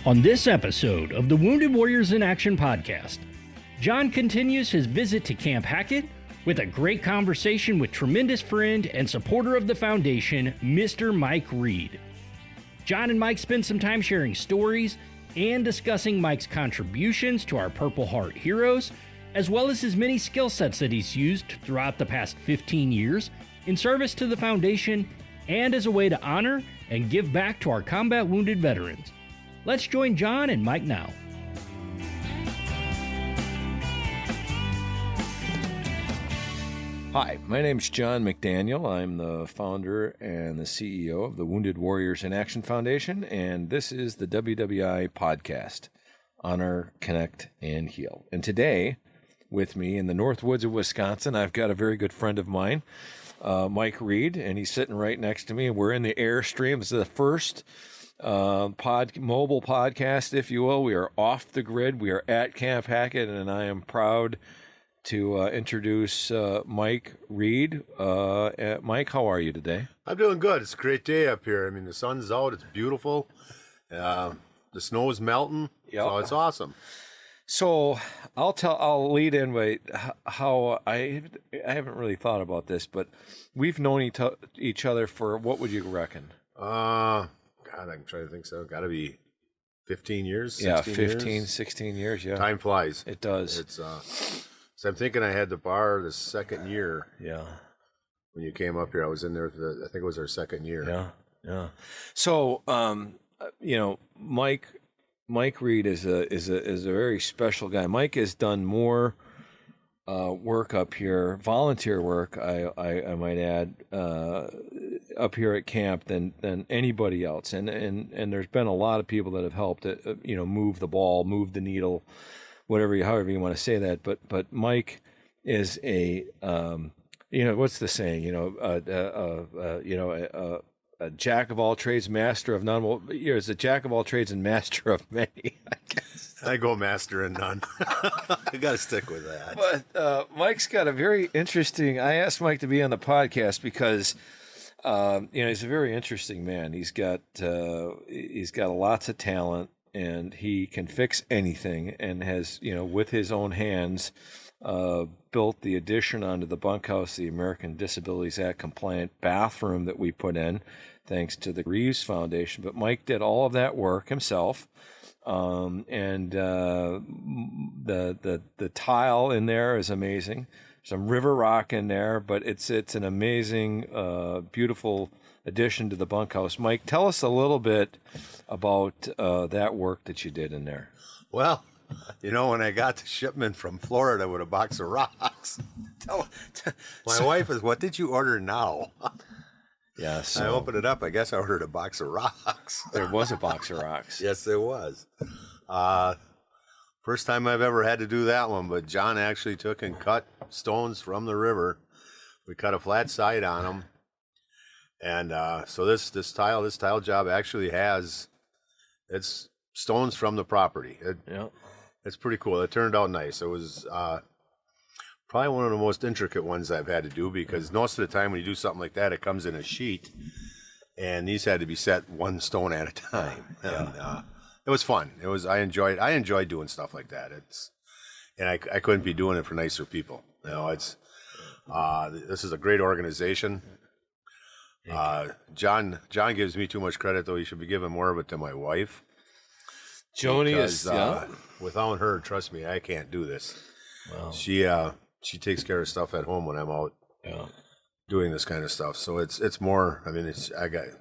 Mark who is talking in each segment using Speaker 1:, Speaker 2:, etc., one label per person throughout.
Speaker 1: On this episode of the Wounded Warriors in Action podcast, John continues his visit to Camp Hackett with a great conversation with tremendous friend and supporter of the foundation, Mr. Mike Reed. John and Mike spend some time sharing stories and discussing Mike's contributions to our Purple Heart heroes, as well as his many skill sets that he's used throughout the past 15 years in service to the foundation and as a way to honor and give back to our combat wounded veterans. Let's join John and Mike now.
Speaker 2: Hi, my name is John McDaniel. I'm the founder and the CEO of the Wounded Warriors in Action Foundation, and this is the WWIA Podcast, Honor, Connect, and Heal. And today, with me in the Northwoods of Wisconsin, I've got a very good friend of mine, Mike Reed, and he's sitting right next to me. We're in the Airstream. This is the first mobile podcast, if you will. We are off the grid. We are at Camp Hackett, and I am proud to introduce Mike Reed. Mike, how are you today?
Speaker 3: I'm doing good. It's a great day up here. I mean, the sun's out. It's beautiful. The snow is melting. Yep. So it's awesome.
Speaker 2: So I'll lead in with how I haven't really thought about this, but we've known each other for, what would you reckon?
Speaker 3: God, I'm trying to think so. Got to be 15 years?
Speaker 2: Yeah, 16 years, yeah.
Speaker 3: Time flies.
Speaker 2: It does.
Speaker 3: It's so I'm thinking I had the bar the second year.
Speaker 2: Yeah.
Speaker 3: When you came up here, I was in there I think it was our second year.
Speaker 2: Yeah. So, Mike Reed is a very special guy. Mike has done more work up here, volunteer work, I might add, up here at camp than anybody else. And there's been a lot of people that have helped move the ball, move the needle, however you want to say that. But Mike is a what's the saying? A jack of all trades, master of none. Well, is a jack of all trades and master of many, I guess.
Speaker 3: I go master and none. I got to stick with that.
Speaker 2: But Mike's got a very interesting. I asked Mike to be on the podcast because he's a very interesting man. He's got lots of talent, and he can fix anything, and has with his own hands built the addition onto the bunkhouse, the American Disabilities Act compliant bathroom that we put in, thanks to the Reeves Foundation. But Mike did all of that work himself, and the tile in there is amazing. Some river rock in there, but it's an amazing, beautiful addition to the bunkhouse. Mike, tell us a little bit about that work that you did in there.
Speaker 3: Well, when I got the shipment from Florida with a box of rocks, my wife is, what did you order now?
Speaker 2: Yeah, so
Speaker 3: I opened it up. I guess I ordered a box of rocks.
Speaker 2: There was a box of rocks.
Speaker 3: Yes, there was. First time I've ever had to do that one, but John actually took and cut stones from the river. We cut a flat side on them. And so this tile job actually it's stones from the property. It's pretty cool. It turned out nice. It was probably one of the most intricate ones I've had to do, because most of the time when you do something like that, it comes in a sheet, and these had to be set one stone at a time. And it was fun. I enjoyed doing stuff like that. And I couldn't be doing it for nicer people. This is a great organization. John gives me too much credit, though. He should be giving more of it to my wife.
Speaker 2: Joni is
Speaker 3: without her, trust me, I can't do this.
Speaker 2: Wow.
Speaker 3: She takes care of stuff at home when I'm out doing this kind of stuff. So it's more. I mean,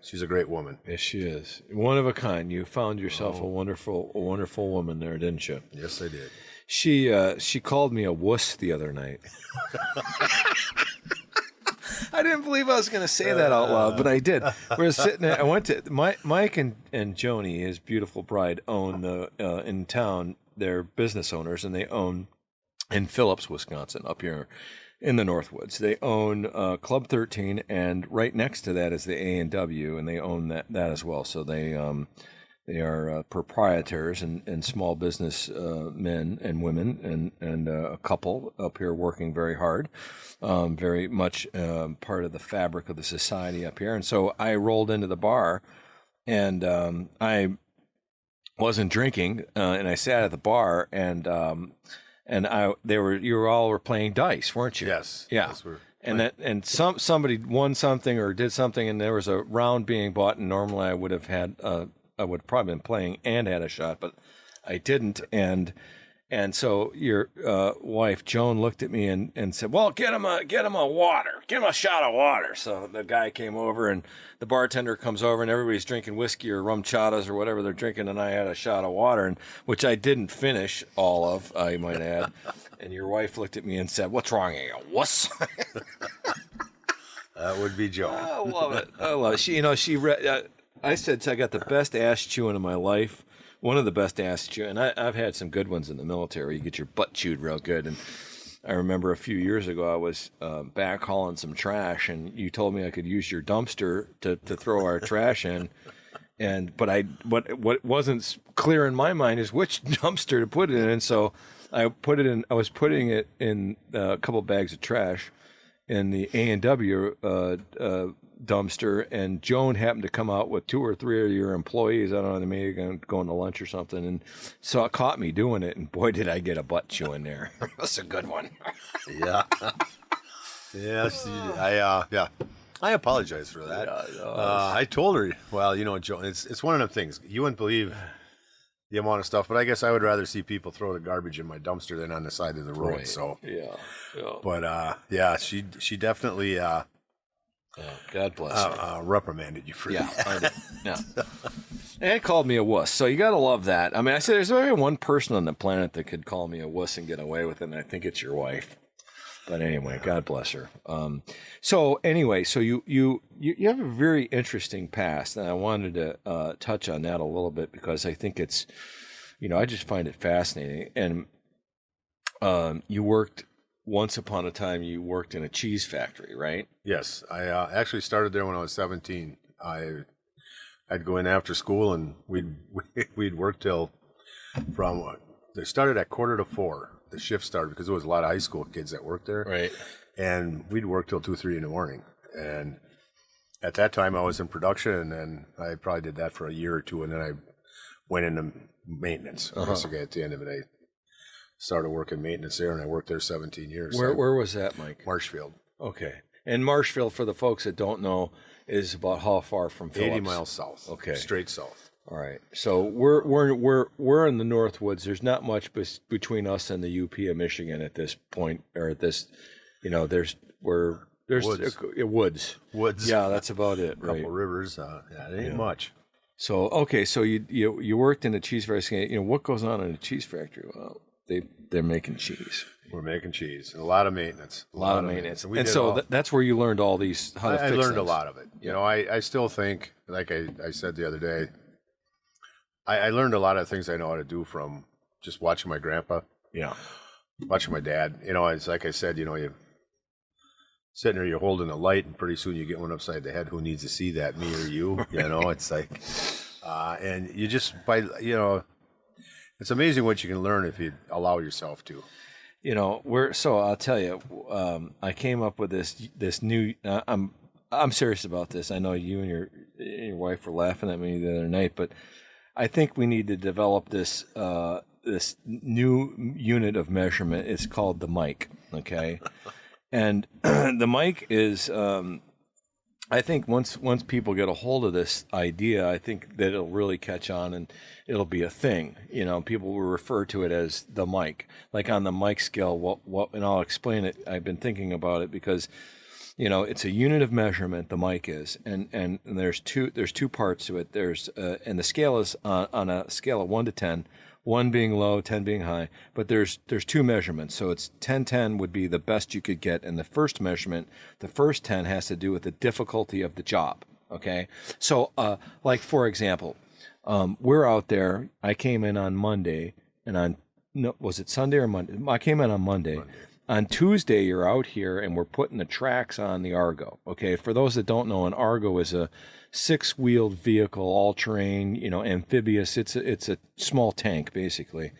Speaker 3: she's a great woman.
Speaker 2: Yes, she is. One of a kind. You found yourself a wonderful woman there, didn't you?
Speaker 3: Yes, I did.
Speaker 2: She called me a wuss the other night. I didn't believe I was going to say that out loud, but I did. We were sitting there. I went to Mike and Joni, his beautiful bride, own in town. They're business owners, and they own in Phillips, Wisconsin, up here in the Northwoods. They own Club 13, and right next to that is the A&W, and they own that as well. So they are proprietors and small business men and women, and a couple up here working very hard, very much part of the fabric of the society up here. And so I rolled into the bar, and I wasn't drinking, and I sat at the bar, and you all were playing dice, weren't you?
Speaker 3: Yes.
Speaker 2: Yeah.
Speaker 3: Yes,
Speaker 2: Somebody won something or did something, and there was a round being bought, and normally I would have probably been playing and had a shot, but I didn't, and so your wife Joan looked at me and said, "Well, get him a water, get him a shot of water." So the guy came over, and the bartender comes over, and everybody's drinking whiskey or rum chadas or whatever they're drinking, and I had a shot of water, and which I didn't finish all of, I might add. And your wife looked at me and said, "What's wrong, you wuss?"
Speaker 3: That would be Joan.
Speaker 2: I love it. I love it. I said I got the best ass chewing in my life. One of the best ass chewing. And I've had some good ones in the military. You get your butt chewed real good. And I remember a few years ago I was back hauling some trash, and you told me I could use your dumpster to throw our trash in. But what wasn't clear in my mind is which dumpster to put it in. And so I was putting it in a couple bags of trash in the A&W dumpster, and Joan happened to come out with 2 or 3 of your employees. I don't know, they may have going to lunch or something, and so it caught me doing it, and boy, did I get a butt chew in there. That's a good one.
Speaker 3: Yeah. Yes. I apologize for that. I told her, well, Joan, it's one of them things. You wouldn't believe the amount of stuff, but I guess I would rather see people throw the garbage in my dumpster than on the side of the road.
Speaker 2: Right.
Speaker 3: So
Speaker 2: yeah.
Speaker 3: But she definitely
Speaker 2: God bless her.
Speaker 3: Reprimanded you for that.
Speaker 2: I did. Yeah. And called me a wuss. So you got to love that. I mean, I said there's only one person on the planet that could call me a wuss and get away with it, and I think it's your wife. But anyway, God bless her. So you have a very interesting past, and I wanted to touch on that a little bit because I think it's, I just find it fascinating. And you worked once upon a time. You worked in a cheese factory, right?
Speaker 3: Yes, I actually started there when I was 17. I'd go in after school, and we'd work till they started at 3:45. The shift started because there was a lot of high school kids that worked there.
Speaker 2: Right.
Speaker 3: And we'd work till 2, 3 in the morning. And at that time I was in production, and I probably did that for a year or two. And then I went into maintenance. Basically at the end of it, I started working maintenance there, and I worked there 17 years.
Speaker 2: Where was that, Mike?
Speaker 3: Marshfield.
Speaker 2: Okay. And Marshfield, for the folks that don't know, is about how far from Phillips?
Speaker 3: 80 miles south.
Speaker 2: Okay.
Speaker 3: Straight south.
Speaker 2: All right, so we're in the Northwoods. There's not much between us and the UP of Michigan at this point, or at this, there's woods.
Speaker 3: Woods.
Speaker 2: Yeah, that's about it.
Speaker 3: Couple
Speaker 2: right.
Speaker 3: rivers. It ain't much.
Speaker 2: So okay, so you worked in a cheese factory. What goes on in a cheese factory? Well, they're making cheese.
Speaker 3: We're making cheese. And a lot of maintenance.
Speaker 2: A lot of maintenance. And so that's where you learned all these how to fix things.
Speaker 3: I learned a lot of it. I still think, like I said the other day, I learned a lot of things I know how to do from just watching my grandpa.
Speaker 2: Yeah.
Speaker 3: Watching my dad. It's like I said, you sitting there, you're holding a light, and pretty soon you get one upside the head. Who needs to see that, me or you? It's like, and you just, it's amazing what you can learn if you allow yourself to.
Speaker 2: I'll tell you, I came up with this new, I'm serious about this. I know you and your wife were laughing at me the other night, but I think we need to develop this new unit of measurement. It's called the mic, okay? And the mic is, I think once people get a hold of this idea, I think that it'll really catch on and it'll be a thing. People will refer to it as the mic, like on the mic scale. What? And I'll explain it. I've been thinking about it because it's a unit of measurement, the mic is, and there's two parts to it. And the scale is on a scale of 1 to 10, 1 being low, 10 being high, but there's 2 measurements. So it's 10 would be the best you could get. And the first measurement, the first 10 has to do with the difficulty of the job. Okay. So, like for example, we're out there, I came in on Monday was it Sunday or Monday? I came in on Monday. On Tuesday, you're out here, and we're putting the tracks on the Argo. Okay, for those that don't know, an Argo is a 6-wheeled vehicle, all-terrain, amphibious. It's a small tank, basically,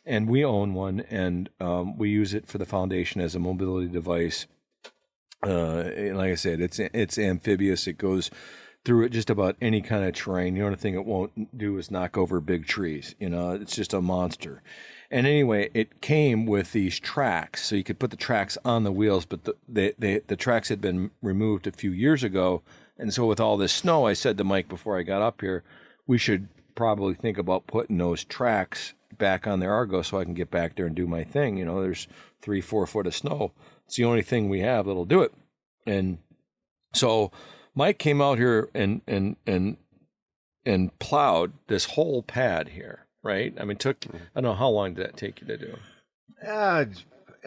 Speaker 2: and we own one, and we use it for the foundation as a mobility device. Like I said, it's amphibious. It goes through it just about any kind of terrain. The only thing it won't do is knock over big trees. It's just a monster. And anyway, it came with these tracks, so you could put the tracks on the wheels, but the tracks had been removed a few years ago. And so with all this snow, I said to Mike before I got up here, we should probably think about putting those tracks back on the Argo so I can get back there and do my thing. There's 3-4 foot of snow. It's the only thing we have that'll do it. And so Mike came out here and plowed this whole pad here. Right? I mean, I don't know, how long did that take you to do?
Speaker 3: I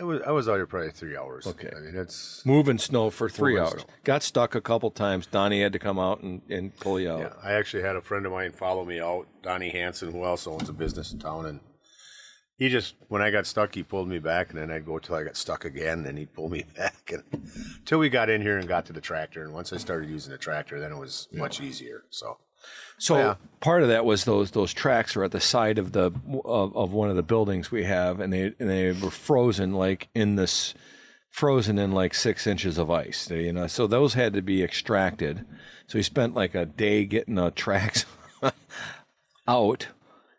Speaker 3: was out here probably 3 hours.
Speaker 2: Okay.
Speaker 3: I mean, it's
Speaker 2: moving snow for 3 hours.
Speaker 3: Snow.
Speaker 2: Got stuck a couple times. Donnie had to come out and pull you out.
Speaker 3: Yeah, I actually had a friend of mine follow me out, Donnie Hansen, who also owns a business in town, and he just, when I got stuck, he pulled me back, and then I'd go till I got stuck again, and he'd pull me back, and until we got in here and got to the tractor. And once I started using the tractor, then it was much easier. So
Speaker 2: part of that was those tracks were at the side of of one of the buildings we have, and they were frozen in like 6 inches of ice. So those had to be extracted. So he spent like a day getting the tracks out,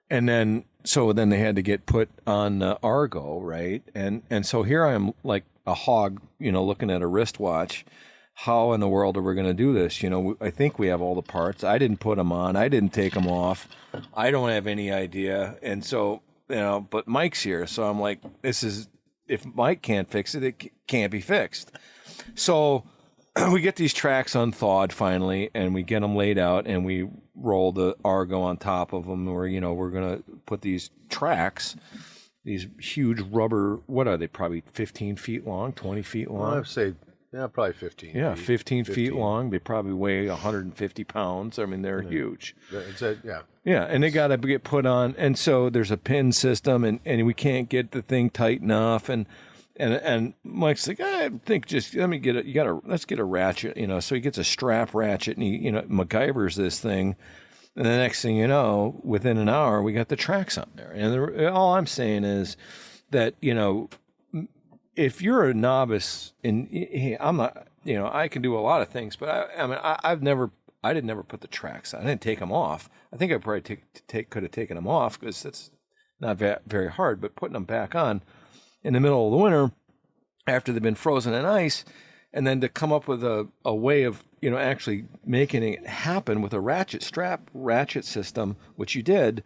Speaker 2: and then they had to get put on Argo, right? And so here I am like a hog, looking at a wristwatch. How in the world are we going to do this? I think we have all the parts. I didn't put them on. I didn't take them off. I don't have any idea. And so, but Mike's here. So I'm like, if Mike can't fix it, it can't be fixed. So we get these tracks unthawed finally, and we get them laid out, and we roll the Argo on top of them. We're going to put these tracks, these huge rubber, what are they, probably 15 feet long, 20 feet long?
Speaker 3: I'd say, probably 15
Speaker 2: Yeah,
Speaker 3: feet.
Speaker 2: 15 feet long. They probably weigh 150 pounds. I mean, they're huge. Yeah, and they got to get put on. And so there's a pin system, and we can't get the thing tight enough. And Mike's like, I think just let's get a ratchet, So he gets a strap ratchet, and he, MacGyver's this thing. And the next thing you know, within an hour, we got the tracks on there. And all I'm saying is that, if you're a novice, I'm not, I can do a lot of things, but I didn't never put the tracks on. I didn't take them off. I think I probably could have taken them off because that's not very hard. But putting them back on in the middle of the winter after they've been frozen in ice, and then to come up with a way of actually making it happen with a ratchet system, which you did.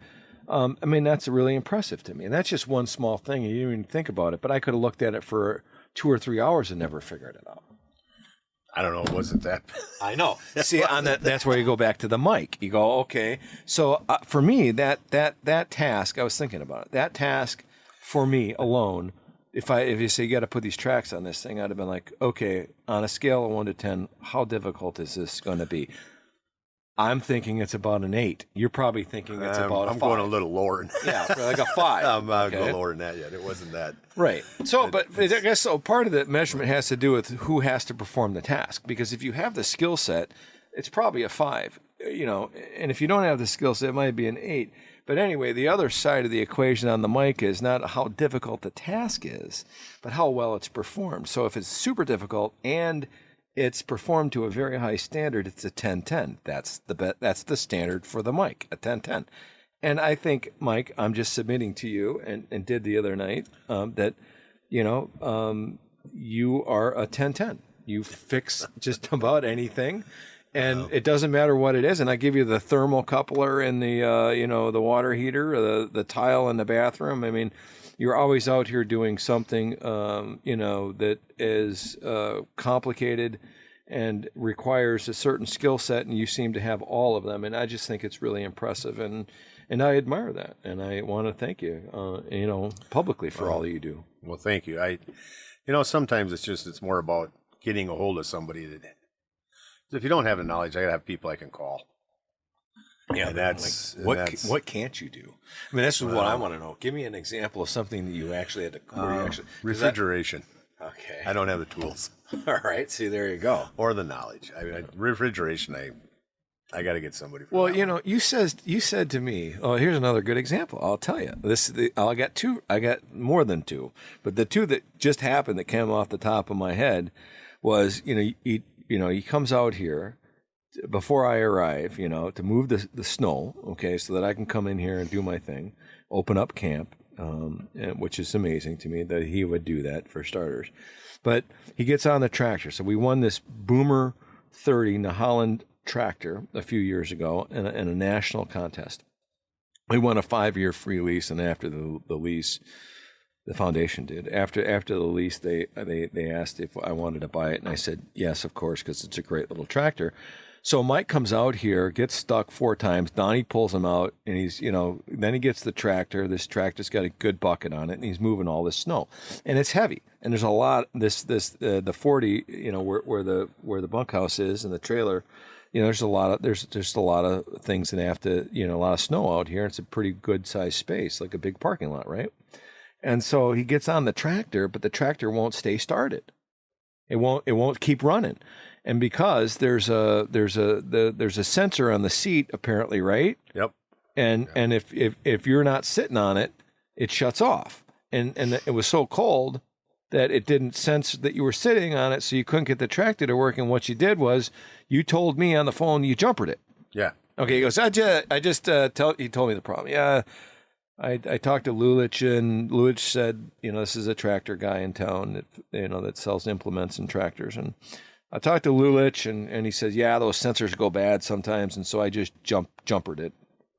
Speaker 2: That's really impressive to me. And that's just one small thing. You didn't even think about it, but I could have looked at it for 2 or 3 hours and never figured it out.
Speaker 3: I don't know. It wasn't that.
Speaker 2: I know. See, that's where you go back to the mic. You go, okay. So for me, that task, I was thinking about it. That task for me alone, if you say you got to put these tracks on this thing, I'd have been like, okay, on a scale of 1 to 10, how difficult is this going to be? I'm thinking it's about an 8. You're probably thinking it's about a 5.
Speaker 3: I'm going a little lower.
Speaker 2: Yeah, like a 5.
Speaker 3: I'm not going lower than that yet. It wasn't that.
Speaker 2: Right. So, but I guess so. Part of the measurement has to do with who has to perform the task. Because if you have the skill set, it's probably a 5. And if you don't have the skill set, it might be an 8. But anyway, the other side of the equation on the mic is not how difficult the task is, but how well it's performed. So if it's super difficult and it's performed to a very high standard, it's a 10-10. That's the standard for the mic, a 10-10. And I think, Mike, I'm just submitting to you and did the other night that, you are a 10-10. You fix just about anything. And it doesn't matter what it is. And I give you the thermocoupler and the, the water heater, or the tile in the bathroom. I mean, you're always out here doing something, that is complicated and requires a certain skill set, and you seem to have all of them. And I just think it's really impressive, and I admire that. And I want to thank you, publicly for all that you do.
Speaker 3: Well, thank you. Sometimes it's more about getting a hold of somebody that. If you don't have the knowledge, I gotta have people I can call.
Speaker 2: Yeah,
Speaker 3: and that's
Speaker 2: what can't you do? I mean, that's what I want to know. Give me an example of something that you actually had to.
Speaker 3: Refrigeration.
Speaker 2: Okay.
Speaker 3: I don't have the tools.
Speaker 2: All right. See, there you go.
Speaker 3: Or the knowledge. Refrigeration. I got to get somebody.
Speaker 2: Well, you said to me, "Oh, here's another good example." I'll tell you. I got 2. I got more than 2, but the 2 that just happened that came off the top of my head was, he comes out here before I arrive, to move the snow, okay, so that I can come in here and do my thing, open up camp, which is amazing to me that he would do that for starters. But he gets on the tractor. So we won this Boomer 30 New Holland tractor a few years ago in a national contest. We won a 5-year free lease, and after the lease, the foundation did. After the lease, they asked if I wanted to buy it, and I said yes, of course, because it's a great little tractor. So Mike comes out here, gets stuck 4 times. Donnie pulls him out, and he's, then he gets the tractor. This tractor's got a good bucket on it, and he's moving all this snow, and it's heavy. And there's a lot. The 40, where the bunkhouse is and the trailer. There's just a lot of things that have to, a lot of snow out here. It's a pretty good sized space, like a big parking lot, right? And so he gets on the tractor, but the tractor won't stay started. It won't keep running. And because there's a sensor on the seat, apparently, right?
Speaker 3: Yep.
Speaker 2: And if you're not sitting on it, it shuts off. And it was so cold that it didn't sense that you were sitting on it, so you couldn't get the tractor to work. And what you did was you told me on the phone you jumpered it.
Speaker 3: Yeah.
Speaker 2: Okay. He goes, he told me the problem. Yeah. I talked to Lulich, and Lulich said, this is a tractor guy in town that sells implements and tractors. And I talked to Lulich, and he says, yeah, those sensors go bad sometimes. And so I just jumpered it.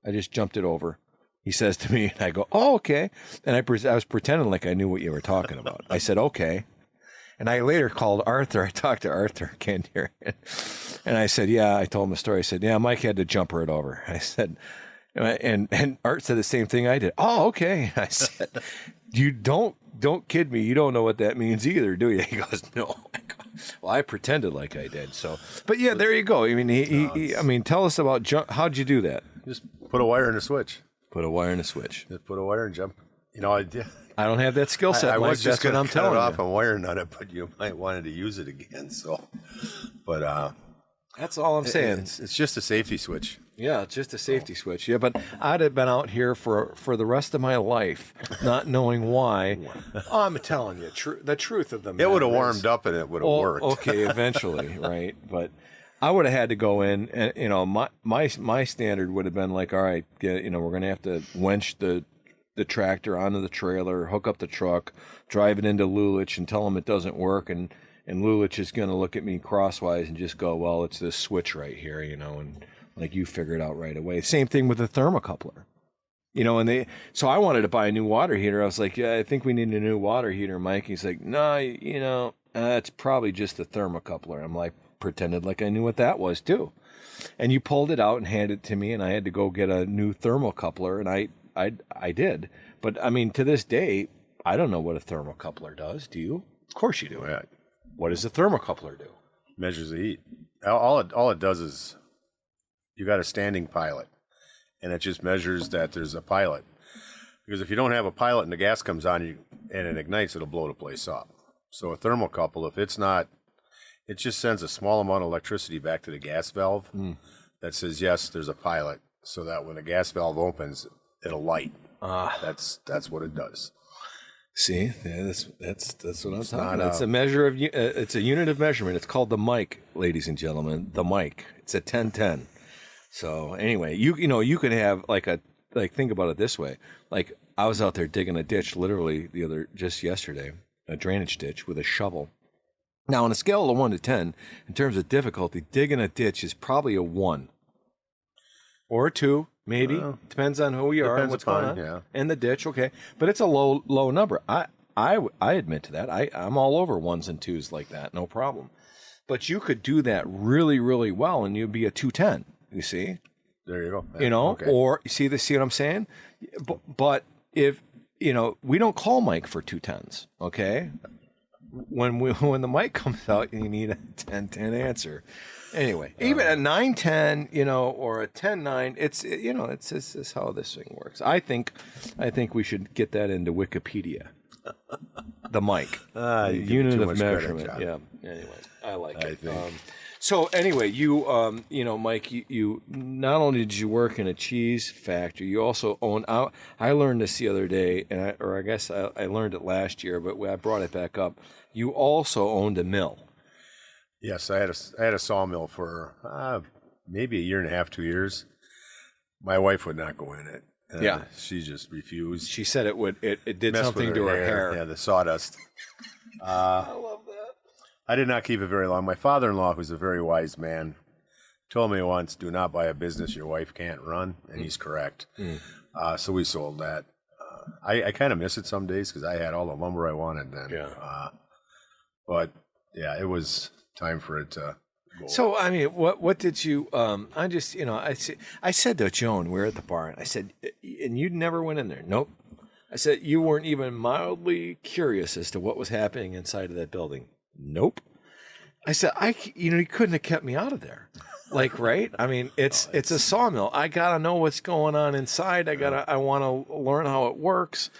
Speaker 2: I just jumped it over. He says to me, and I go, oh, okay. And I was pretending like I knew what you were talking about. I said, okay. And I later called Arthur. I talked to Arthur again here. And I said, yeah, I told him a story. I said, yeah, Mike had to jumper it over. I said, and Art said the same thing I did. Oh, okay. I said, you don't kid me. You don't know what that means either, do you? He goes, no. I go, well, I pretended like I did. So, but yeah, there you go. I mean, tell us about how'd you do that?
Speaker 3: Just put a wire in a switch.
Speaker 2: Put a wire in a switch.
Speaker 3: Just put a wire and jump.
Speaker 2: I don't have that skill set.
Speaker 3: I was just going to cut it off
Speaker 2: you.
Speaker 3: and wiring on it, but you might want to use it again. So, but
Speaker 2: that's all I'm saying.
Speaker 3: It's just a safety switch.
Speaker 2: Yeah, it's just a safety switch. Yeah, but I'd have been out here for the rest of my life, not knowing why. I'm telling you, the truth of the matter.
Speaker 3: It would have warmed up and it would have worked.
Speaker 2: Okay, eventually, right? But I would have had to go in, and my standard would have been like, all right, we're going to have to wench the tractor onto the trailer, hook up the truck, drive it into Lulich, and tell him it doesn't work, and Lulich is going to look at me crosswise and just go, well, it's this switch right here, and like you figure it out right away. Same thing with the thermocoupler, so I wanted to buy a new water heater. I was like, yeah, I think we need a new water heater, Mike. He's like, no, it's probably just the thermocoupler. I'm like, pretended like I knew what that was too. And you pulled it out and handed it to me, and I had to go get a new thermocoupler, and I did. But I mean, to this day, I don't know what a thermocoupler does. Do you? Of course you do.
Speaker 3: Yeah.
Speaker 2: What does a thermocoupler do?
Speaker 3: Measures the heat. All it does is you got a standing pilot, and it just measures that there's a pilot. Because if you don't have a pilot and the gas comes on and it ignites, it'll blow the place up. So a thermocouple, if it's not, it just sends a small amount of electricity back to the gas valve that says, yes, there's a pilot, so that when the gas valve opens, it'll light. That's what it does.
Speaker 2: See, yeah, that's what I'm talking about. It's a measure of it's a unit of measurement. It's called the mic, ladies and gentlemen. The mic. It's a 1010. So anyway, you could have think about it this way. Like I was out there digging a ditch, literally just yesterday, a drainage ditch with a shovel. Now on a scale of 1 to 10, in terms of difficulty, digging a ditch is probably a 1 or a 2. Maybe depends on who you are and what's going on,
Speaker 3: yeah.
Speaker 2: And the ditch. Okay, but it's a low number. I admit to that. I'm all over 1s and 2s like that, no problem. But you could do that really, really well, and you'd be a 210. You see?
Speaker 3: There you go.
Speaker 2: Okay. Or see what I'm saying? But if we don't call Mike for 210s. Okay, when the mic comes out, you need a 10-10 answer. Anyway, even a 9-10, or a 10-9, it's how this thing works. I think we should get that into Wikipedia. The mic, unit of measurement. Credit, yeah. Anyway, I like it. So anyway, you Mike, you not only did you work in a cheese factory, you also own. I learned this the other day, I guess I learned it last year, but I brought it back up. You also owned a mill.
Speaker 3: Yes, I had a sawmill for maybe a year and a half, 2 years. My wife would not go in it. She just refused.
Speaker 2: She said it did something to her hair.
Speaker 3: Yeah, the sawdust. I love that. I did not keep it very long. My father-in-law, who's a very wise man, told me once, do not buy a business your wife can't run, and he's correct. So we sold that. I kind of miss it some days because I had all the lumber I wanted then.
Speaker 2: Yeah.
Speaker 3: But yeah, it was time for it to go.
Speaker 2: So I mean, what did you? I just I said to Joan, we were at the bar, and I said, and you never went in there. Nope. I said you weren't even mildly curious as to what was happening inside of that building. Nope. I said you couldn't have kept me out of there. Like, right? I mean, it's a sawmill. I gotta know what's going on inside. I want to learn how it works.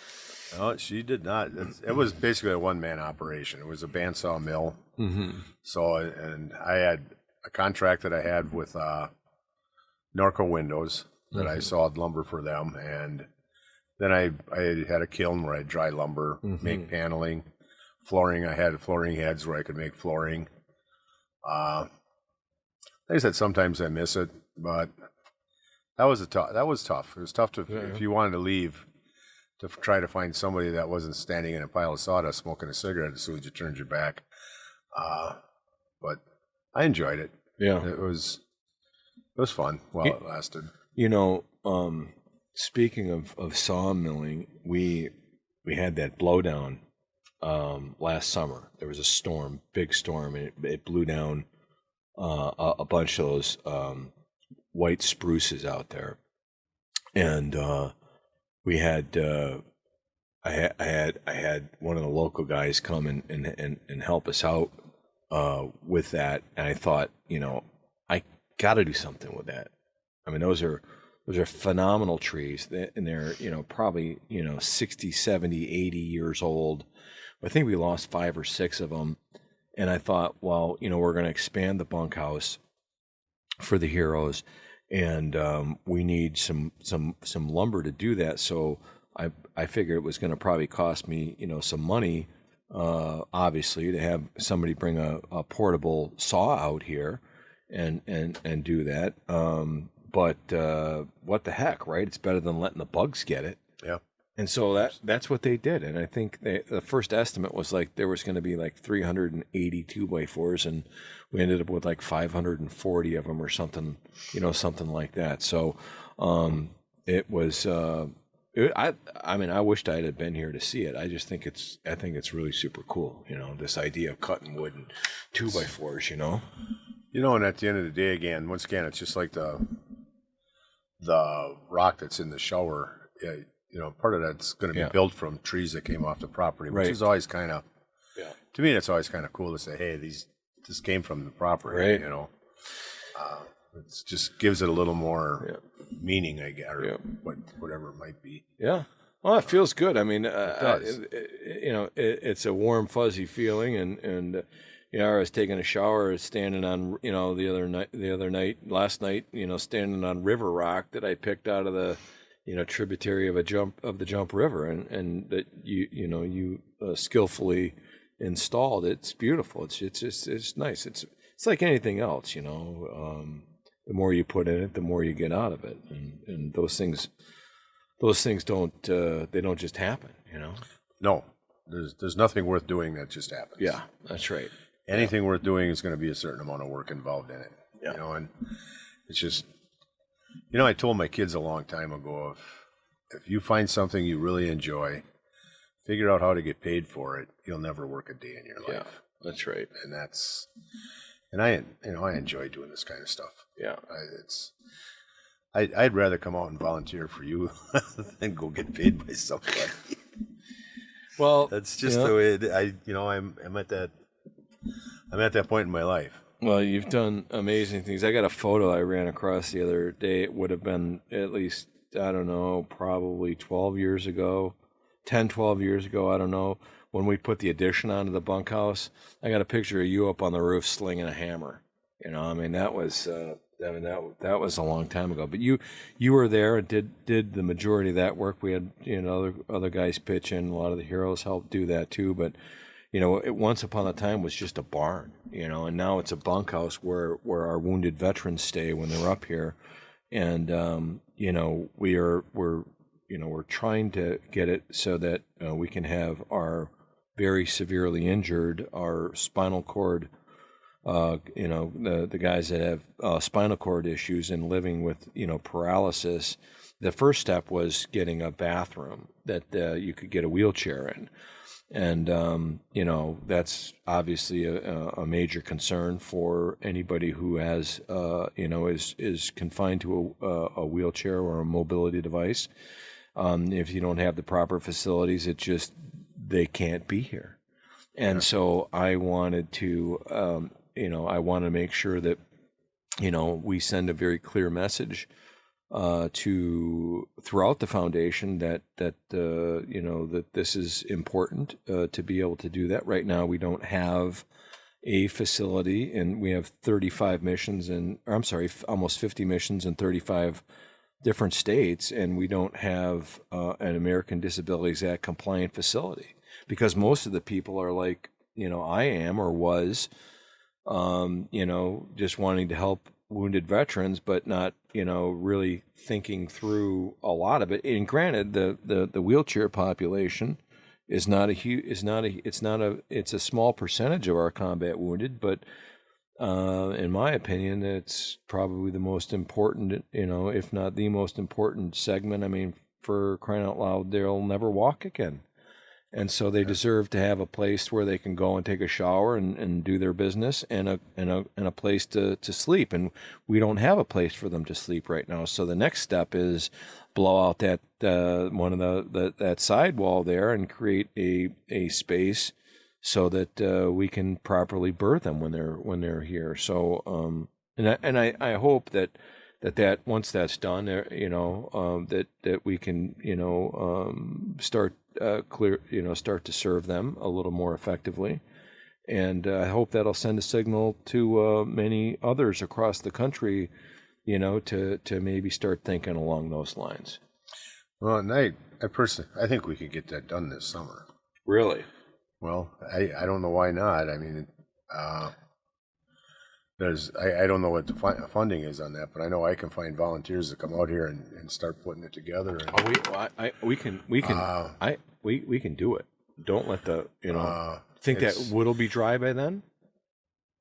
Speaker 3: No, she did not. It was basically a one-man operation. It was a bandsaw mill. Mm-hmm. So, and I had a contract that I had with Norco Windows that I sawed lumber for them, and then I had a kiln where I dry lumber, make paneling, flooring. I had flooring heads where I could make flooring. Like I said, sometimes I miss it, but that was tough. It was tough to if you wanted to leave, to try to find somebody that wasn't standing in a pile of sawdust smoking a cigarette as soon as you turned your back. But I enjoyed it.
Speaker 2: Yeah,
Speaker 3: it was fun while it lasted.
Speaker 2: Speaking of sawmilling, we had that blowdown last summer. There was a storm, big storm, and it blew down a bunch of those white spruces out there, and we had I had one of the local guys come and help us out with that, and I thought, I got to do something with that. I mean, those are phenomenal trees, and they're probably 60, 70, 80 years old. I think we lost 5 or 6 of them. And I thought, well, we're going to expand the bunkhouse for the heroes, and we need some lumber to do that. So I figured it was going to probably cost me, some money, obviously, to have somebody bring a portable saw out here and do that. But what the heck, right? It's better than letting the bugs get it.
Speaker 3: Yeah. And
Speaker 2: so that's what they did. And I think the first estimate was like there was going to be like 380 2x4s, and we ended up with like 540 of them or something, something like that. So it was. I mean, I wished I had been here to see it. I just think it's really super cool. This idea of cutting wood and 2x4s.
Speaker 3: And at the end of the day, once again, it's just like the rock that's in the shower. Yeah. Part of that's going to be built from trees that came off the property, which is always kind of, to me, it's always kind of cool to say, hey, this came from the property, right? It just gives it a little more meaning, I guess, or whatever it might be.
Speaker 2: Yeah. Well, it feels good. I mean, it's a warm, fuzzy feeling, and I was taking a shower, standing on, last night, standing on river rock that I picked out of the, tributary of the Jump River, and that you skillfully installed. It's beautiful. It's nice. It's like anything else, the more you put in it, the more you get out of it, and those things don't they don't just happen,
Speaker 3: No, there's nothing worth doing that just happens.
Speaker 2: Yeah, that's right.
Speaker 3: Anything worth doing is going to be a certain amount of work involved in it. And it's just. I told my kids a long time ago, if you find something you really enjoy, figure out how to get paid for it. You'll never work a day in your life.
Speaker 2: Yeah, that's right.
Speaker 3: And I enjoy doing this kind of stuff.
Speaker 2: Yeah,
Speaker 3: I'd rather come out and volunteer for you than go get paid by somebody.
Speaker 2: Well,
Speaker 3: that's just the way I'm at that point in my life.
Speaker 2: Well, you've done amazing things. I got a photo I ran across the other day. It would have been at least, I don't know, probably 12 years ago, 10, 12 years ago, I don't know, when we put the addition onto the bunkhouse. I got a picture of you up on the roof slinging a hammer. I mean, that was that was a long time ago. But you were there and did the majority of that work. We had other guys pitch in. A lot of the heroes helped do that too. But once upon a time was just a barn, and now it's a bunkhouse where our wounded veterans stay when they're up here. And, we're trying to get it so that we can have our very severely injured, our spinal cord, the guys that have spinal cord issues and living with, paralysis. The first step was getting a bathroom that you could get a wheelchair in. And, that's obviously a major concern for anybody who has, is confined to a wheelchair or a mobility device. If you don't have the proper facilities, they can't be here. And so I wanted to, I want to make sure that, we send a very clear message throughout the foundation that this is important to be able to do that. Right now, we don't have a facility, and we have 35 missions, almost 50 missions in 35 different states, and we don't have an American Disabilities Act compliant facility, because most of the people are like, I am or was, just wanting to help wounded veterans, but not, really thinking through a lot of it. And granted, the wheelchair population is it's a small percentage of our combat wounded, but in my opinion, it's probably the most important, if not the most important segment. I mean, for crying out loud, they'll never walk again. And so they deserve to have a place where they can go and take a shower and do their business, and a place to sleep. And we don't have a place for them to sleep right now. So the next step is blow out that one of that sidewall there and create a space so that we can properly berth them when they're here. So I hope that once that's done, that we can start start to serve them a little more effectively, and I hope that'll send a signal to many others across the country, to maybe start thinking along those lines.
Speaker 3: Well, and I personally, I think we could get that done this summer.
Speaker 2: Really?
Speaker 3: Well, I don't know why not. I mean, I don't know what the funding is on that, but I know I can find volunteers to come out here and start putting it together. And,
Speaker 2: we can do it. Don't let think that wood'll be dry by then.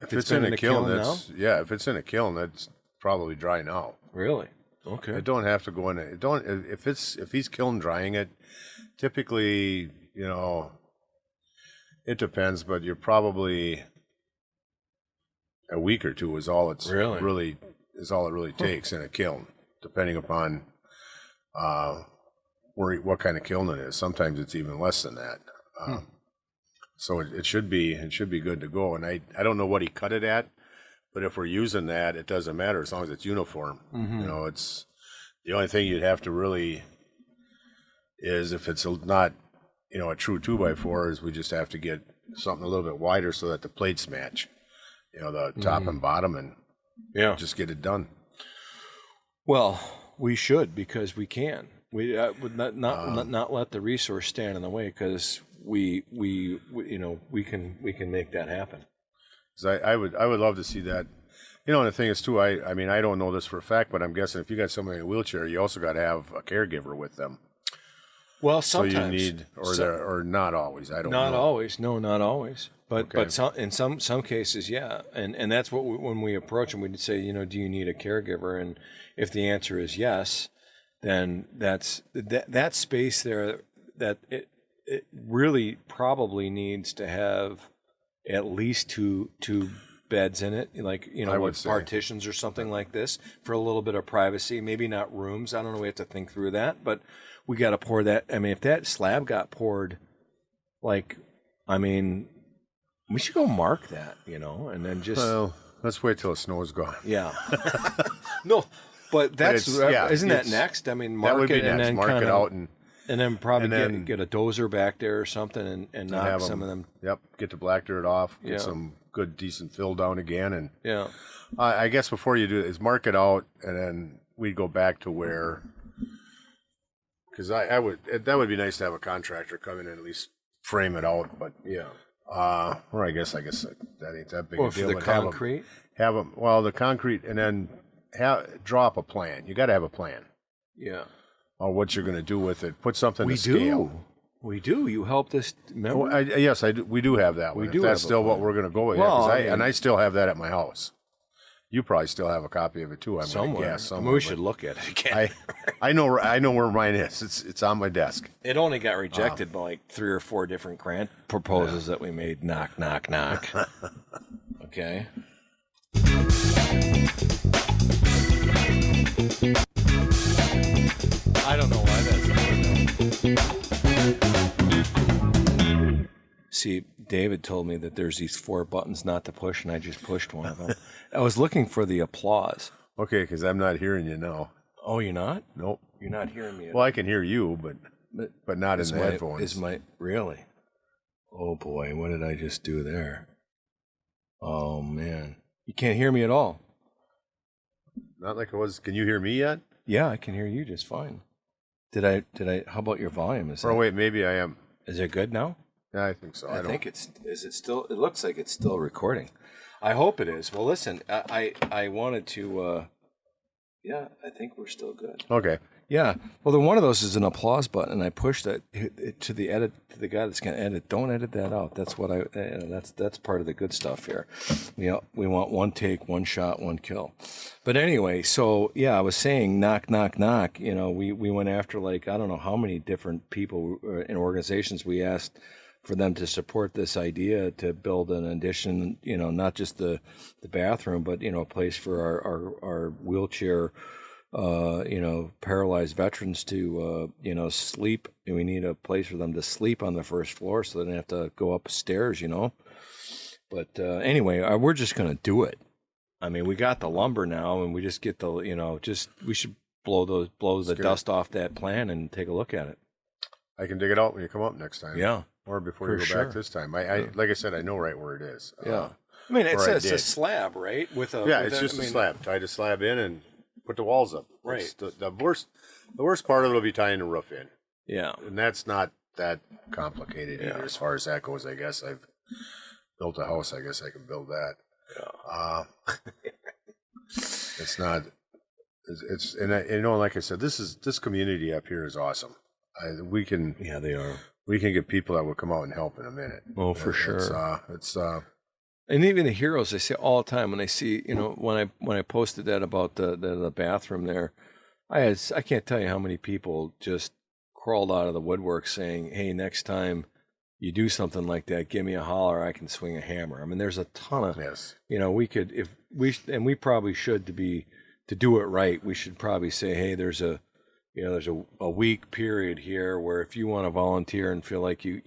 Speaker 3: If it's in a kiln now? Yeah, if it's in a kiln, that's probably dry now.
Speaker 2: Really? Okay.
Speaker 3: It don't have to go in it. Don't if he's kiln drying it. Typically, it depends, but you're probably a week or two is all it's really takes in a kiln, depending upon what kind of kiln it is. Sometimes it's even less than that. So it should be good to go. And I don't know what he cut it at, but if we're using that, it doesn't matter as long as it's uniform. Mm-hmm. It's the only thing you'd have to really is if it's not a true 2x4 is we just have to get something a little bit wider so that the plates match. The top and bottom, and just get it done. Well,
Speaker 2: we should, because we can. We would not let the resource stand in the way, because we can make that happen.
Speaker 3: I would love to see that. And the thing is too, I mean, I don't know this for a fact, but I'm guessing if you got somebody in a wheelchair, you also got to have a caregiver with them.
Speaker 2: Well, sometimes.
Speaker 3: So you need, or not always. I don't know.
Speaker 2: Not always. No, not always. But in some cases, yeah. And that's what when we approach them, we'd say, do you need a caregiver? And if the answer is yes, then that space there, that it really probably needs to have at least two beds in it, like with partitions or something like this, for a little bit of privacy. Maybe not rooms. I don't know. We have to think through that, but we got to pour that. I mean, if that slab got poured, we should go mark that, and then just.
Speaker 3: Well, let's wait till the snow's gone.
Speaker 2: Yeah. No, but isn't that next? I mean, mark it and then
Speaker 3: mark it out
Speaker 2: and then probably get a dozer back there or something and knock some of them.
Speaker 3: Yep. Get the black dirt off. Get some good decent fill down again, and
Speaker 2: yeah.
Speaker 3: I guess before you do it is mark it out, and then we'd go back to where. Because that would be nice to have a contractor come in and at least frame it out, but Or I guess that ain't that big
Speaker 2: Well,
Speaker 3: a
Speaker 2: for
Speaker 3: deal.
Speaker 2: the
Speaker 3: but
Speaker 2: concrete?
Speaker 3: Have them. Well, the concrete, and then draw up a plan. You got to have a plan
Speaker 2: Yeah.
Speaker 3: on what you're going to do with it. Put something to scale.
Speaker 2: We do. You helped us. Remember?
Speaker 3: Oh, yes, I do. We do have that one.
Speaker 2: We do
Speaker 3: That's
Speaker 2: have a
Speaker 3: still what
Speaker 2: plan.
Speaker 3: we're going to go with.
Speaker 2: Well,
Speaker 3: I still have that at my house. You probably still have a copy of it too. I'm going to guess
Speaker 2: I mean,
Speaker 3: somewhere.
Speaker 2: we should look at it again.
Speaker 3: I know where mine is. It's on my desk.
Speaker 2: It only got rejected by like 3 or 4 different grant proposals that we made. Knock, knock, knock. Okay. I don't know why that's there. See, David told me that there's these 4 buttons not to push, and I just pushed one of them. I was looking for the applause.
Speaker 3: Okay, because I'm not hearing you now.
Speaker 2: Oh, you're not?
Speaker 3: Nope.
Speaker 2: You're not hearing me.
Speaker 3: Well, I can hear you, but not in the
Speaker 2: my,
Speaker 3: headphones.
Speaker 2: Really? Oh boy, what did I just do there? Oh man, you can't hear me at all.
Speaker 3: Not like it was. Can you hear me yet?
Speaker 2: Yeah, I can hear you just fine. Did I? How about your volume?
Speaker 3: Wait, maybe I am.
Speaker 2: Is it good now?
Speaker 3: Yeah, I think so.
Speaker 2: I think it's. Is it still? It looks like it's still recording. I hope it is. Well, listen, I wanted to. Yeah, I think we're still good.
Speaker 3: Okay.
Speaker 2: Yeah. Well, then one of those is an applause button, and I pushed it to the guy that's going to edit. Don't edit that out. That's what that's part of the good stuff here. We want one take, one shot, one kill. But anyway, so yeah, I was saying knock, knock, knock. We went after like I don't know how many different people and organizations we asked for them to support this idea to build an addition, not just the bathroom, but, a place for our wheelchair, paralyzed veterans to, sleep. And we need a place for them to sleep on the first floor so they don't have to go upstairs, But anyway, we're just going to do it. I mean, we got the lumber now and we just get we should blow the dust off that plan and take a look at it.
Speaker 3: I can dig it out when you come up next time.
Speaker 2: Yeah.
Speaker 3: Or before you go back this time. I like I said, I know right where it is.
Speaker 2: Yeah. I mean, it's a slab, right?
Speaker 3: It's just a slab. Tie the slab in and put the walls up.
Speaker 2: Right.
Speaker 3: The worst part of it will be tying the roof in.
Speaker 2: Yeah.
Speaker 3: And that's not that complicated either as far as that goes, I guess. I've built a house. I guess I can build that. Yeah. It's not. It's like I said, this community up here is awesome. We can.
Speaker 2: Yeah, they are.
Speaker 3: We can get people that will come out and help in a minute.
Speaker 2: Oh, for sure.
Speaker 3: It's
Speaker 2: and even the heroes, they say all the time when I see, when I posted that about the bathroom there, I can't tell you how many people just crawled out of the woodwork saying, "Hey, next time you do something like that, give me a holler. I can swing a hammer." I mean, there's a ton of, we could we probably should to do it right. We should probably say, hey, there's a week period here where if you want to volunteer and feel like you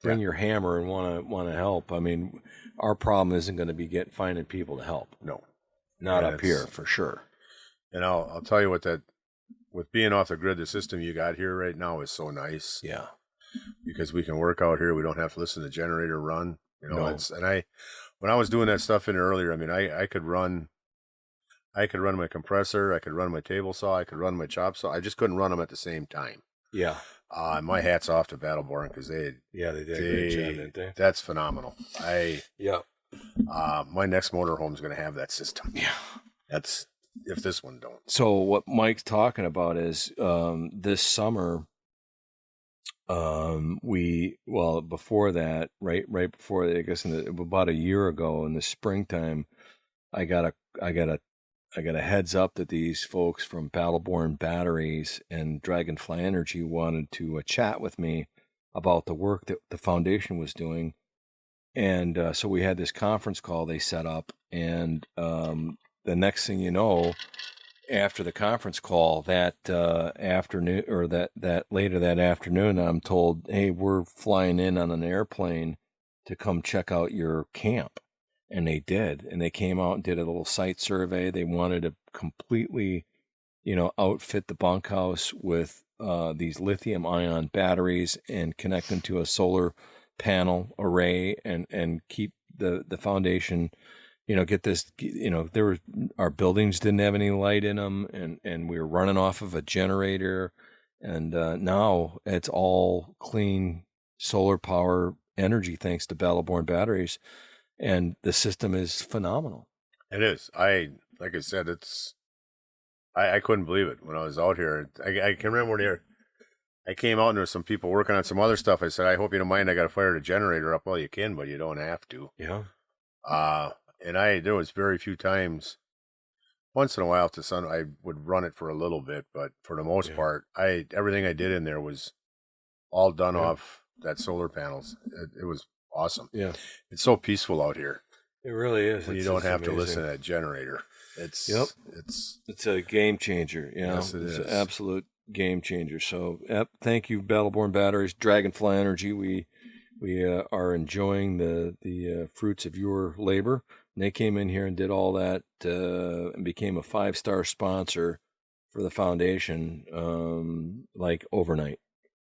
Speaker 2: bring your hammer and want to help. I mean, our problem isn't going to be finding people to help.
Speaker 3: No,
Speaker 2: not up here for sure.
Speaker 3: And I'll tell you what, with being off the grid, the system you got here right now is so nice.
Speaker 2: Yeah,
Speaker 3: because we can work out here. We don't have to listen to the generator run.
Speaker 2: No.
Speaker 3: When I was doing that stuff in earlier, I mean, I could run my compressor, I could run my table saw, I could run my chop saw. I just couldn't run them at the same time.
Speaker 2: Yeah.
Speaker 3: My hat's off to Battleborn because they did a great job, didn't they? That's phenomenal. My next motorhome is going to have that system.
Speaker 2: Yeah.
Speaker 3: That's if this one don't.
Speaker 2: So what Mike's talking about is this summer. Before that, right before, I guess about a year ago in the springtime, I got a heads up that these folks from Battleborn Batteries and Dragonfly Energy wanted to chat with me about the work that the foundation was doing. And so we had this conference call they set up. And the next thing you know, after the conference call that afternoon, or that later that afternoon, I'm told, hey, we're flying in on an airplane to come check out your camp. And they did. And they came out and did a little site survey. They wanted to completely, outfit the bunkhouse with these lithium ion batteries and connect them to a solar panel array and keep the foundation, get this, our buildings didn't have any light in them and we were running off of a generator. And now it's all clean solar power energy thanks to battle-borne batteries, and the system is phenomenal.
Speaker 3: It is. Like I said, I couldn't believe it when I was out here. I can remember I came out and there were some people working on some other stuff. I said, I hope you don't mind. I got to fire the generator up. Well, you can, but you don't have to.
Speaker 2: Yeah.
Speaker 3: And there was very few times. Once in a while, to sun, I would run it for a little bit, but for the most part, everything I did in there was all done off that solar panels. It was awesome.
Speaker 2: Yeah.
Speaker 3: It's so peaceful out here.
Speaker 2: It really is.
Speaker 3: When you don't have to listen to that generator. It's
Speaker 2: a game changer. You know?
Speaker 3: Yes,
Speaker 2: it's
Speaker 3: is.
Speaker 2: an absolute game changer. So, thank you, Battle-borne Batteries, Dragonfly Energy. We are enjoying the fruits of your labor. And they came in here and did all that and became a 5-star sponsor for the foundation, like overnight.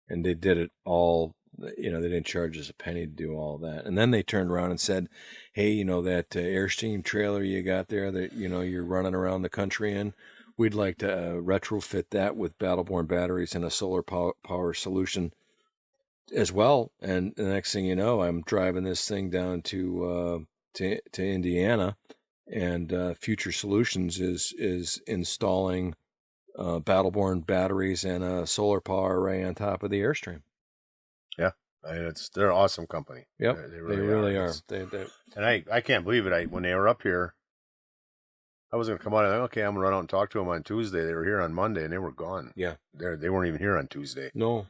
Speaker 2: And they did it all. They didn't charge us a penny to do all that. And then they turned around and said, hey, that Airstream trailer you got there that, you're running around the country in, we'd like to retrofit that with battle-borne batteries and a solar power solution as well. And the next thing you know, I'm driving this thing down to Indiana, and Future Solutions is installing battle-borne batteries and a solar power array on top of the Airstream.
Speaker 3: Yeah, they're an awesome company.
Speaker 2: Yep, they really are.
Speaker 3: And I can't believe it. When they were up here, I was going to come out and okay, I'm going to run out and talk to them on Tuesday. They were here on Monday and they were gone. Yeah, they weren't even here on Tuesday.
Speaker 2: No,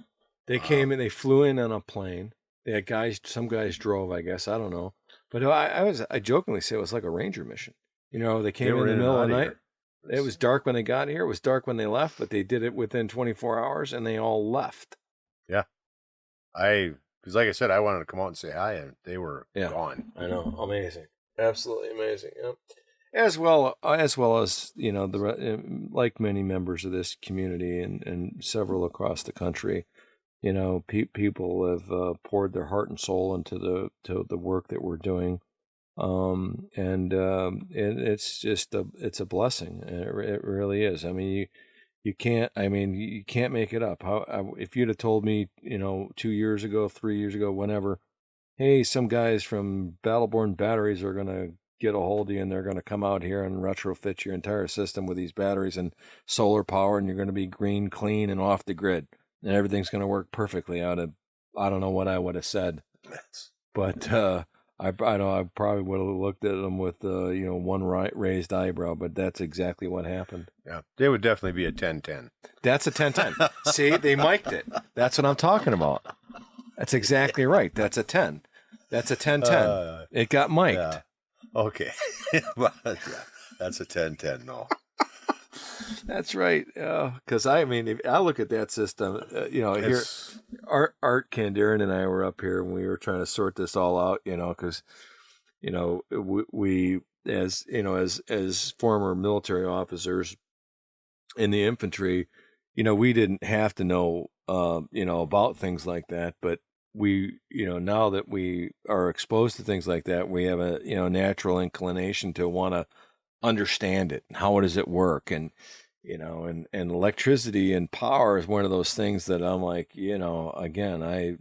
Speaker 2: they came and they flew in on a plane. They had some guys drove, I guess, I don't know. But I jokingly say it was like a ranger mission. They came in the middle of the night. It was dark when they got here. It was dark when they left, but they did it within 24 hours and they all left.
Speaker 3: Yeah. Because like I said, I wanted to come out and say hi, and they were gone.
Speaker 2: I know, amazing, absolutely amazing. Yep. As well as like many members of this community and several across the country, people have poured their heart and soul into the work that we're doing, and it's just it's a blessing. It really is. I mean, you can't make it up. If you'd have told me, 2 years ago, 3 years ago, whenever, hey, some guys from battle-borne batteries are going to get a hold of you and they're going to come out here and retrofit your entire system with these batteries and solar power, and you're going to be green, clean, and off the grid, and everything's going to work perfectly, I don't know what I would have said. But I probably would have looked at them with one raised eyebrow, but that's exactly what happened.
Speaker 3: Yeah, they would definitely be a 10-10.
Speaker 2: That's a 10-10. See, they mic'd it. That's what I'm talking about. That's exactly right. That's a 10. That's a 10-10. It got mic'd.
Speaker 3: Yeah. Okay. That's a 10-10. No.
Speaker 2: That's right. Because I look at that system. Here, Art Kandarin and I were up here and we were trying to sort this all out. Because we as former military officers in the infantry, we didn't have to know about things like that, but we now that we are exposed to things like that, we have a natural inclination to want to understand it. How does it work? And and electricity and power is one of those things that I'm like, again, I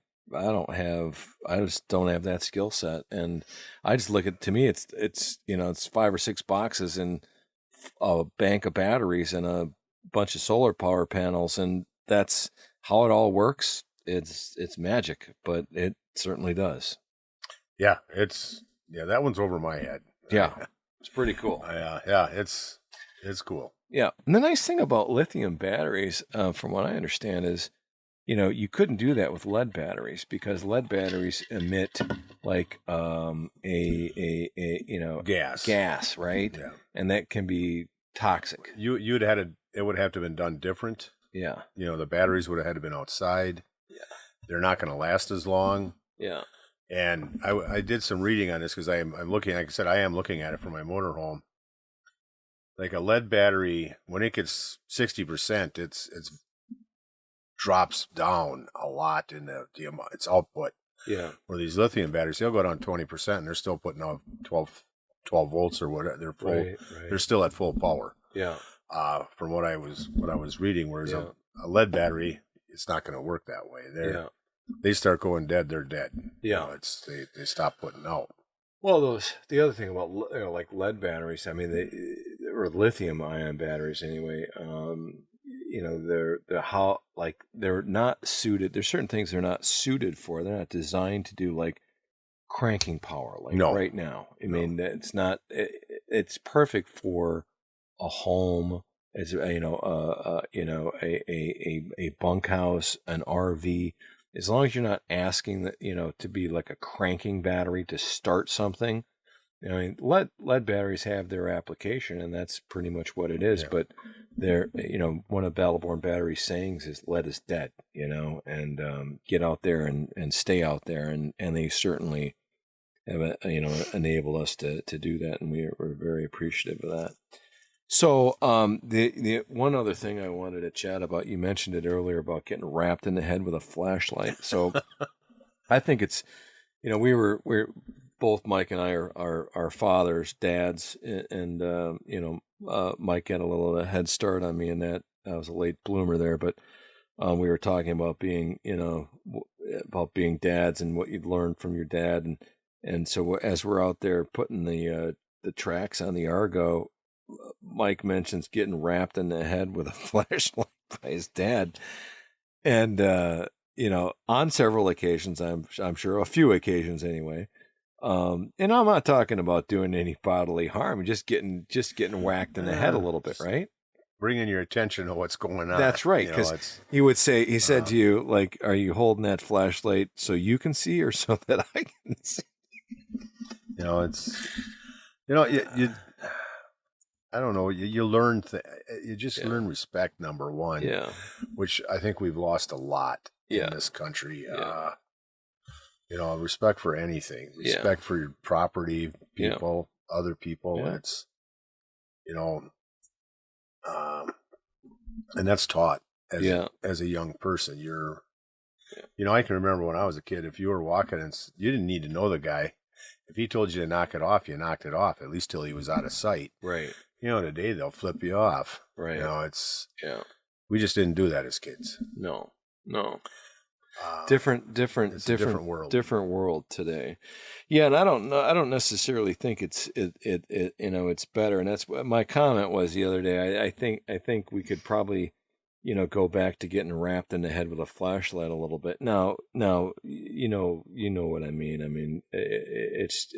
Speaker 2: just don't have that skill set. And I just look at, to me, it's 5 or 6 boxes and a bank of batteries and a bunch of solar power panels. And that's how it all works. It's magic, but it certainly does.
Speaker 3: Yeah. That one's over my head.
Speaker 2: Yeah. It's pretty cool.
Speaker 3: Yeah. It's cool.
Speaker 2: Yeah. And the nice thing about lithium batteries, from what I understand, is, you couldn't do that with lead batteries because lead batteries emit like gas, right?
Speaker 3: Yeah.
Speaker 2: And that can be toxic.
Speaker 3: It would have to have been done different.
Speaker 2: Yeah.
Speaker 3: The batteries would have had to been outside.
Speaker 2: Yeah.
Speaker 3: They're not going to last as long.
Speaker 2: Yeah.
Speaker 3: And I did some reading on this because I'm looking, like I said, I am looking at it for my motorhome. Like a lead battery, when it gets 60%, it's drops down a lot in its output.
Speaker 2: Yeah.
Speaker 3: Where these lithium batteries, they'll go down 20%, and they're still putting out 12 volts or whatever. They're full. Right. They're still at full power.
Speaker 2: Yeah.
Speaker 3: From what I was reading, whereas a lead battery, it's not going to work that way. they start going dead, they're dead.
Speaker 2: Yeah.
Speaker 3: They stop putting out.
Speaker 2: Well, the other thing about like lead batteries, I mean, or lithium ion batteries anyway. They're not suited. There's certain things they're not suited for. They're not designed to do like cranking power right now. I mean, it's not. It's perfect for a home, as a bunkhouse, an RV. As long as you're not asking that to be like a cranking battery to start something. I mean, lead batteries have their application, and that's pretty much what it is. Yeah. But they're, one of Battleborn Battery's sayings is "lead is dead," and get out there and stay out there, and they certainly have enabled us to do that, and we're very appreciative of that. So the one other thing I wanted to chat about, you mentioned it earlier about getting wrapped in the head with a flashlight. So I think it's, we're both Mike and I are fathers, dads, and Mike had a little head start on me in that. I was a late bloomer there, but we were talking about being, about being dads and what you'd learned from your dad, and so as we're out there putting the tracks on the Argo, Mike mentions getting wrapped in the head with a flashlight by his dad, and on several occasions, I'm sure a few occasions anyway. And I'm not talking about doing any bodily harm, just getting whacked in the head a little bit, right?
Speaker 3: Bringing your attention to what's going on.
Speaker 2: That's right, because he said to you, like, "Are you holding that flashlight so you can see, or so that I can see?"
Speaker 3: I don't know. You learn. You just learn respect. Number one, which I think we've lost a lot in this country. Respect for anything, respect for your property, people, other people. And it's, and that's taught as a young person. I can remember when I was a kid, if you were walking and you didn't need to know the guy. If he told you to knock it off, you knocked it off, at least till he was out of sight.
Speaker 2: Right.
Speaker 3: Today they'll flip you off.
Speaker 2: Right.
Speaker 3: We just didn't do that as kids.
Speaker 2: No. Different world today. Yeah, and I don't necessarily think it's better. And that's what my comment was the other day. I think we could probably go back to getting wrapped in the head with a flashlight a little bit. Now you know what I mean. I mean, it's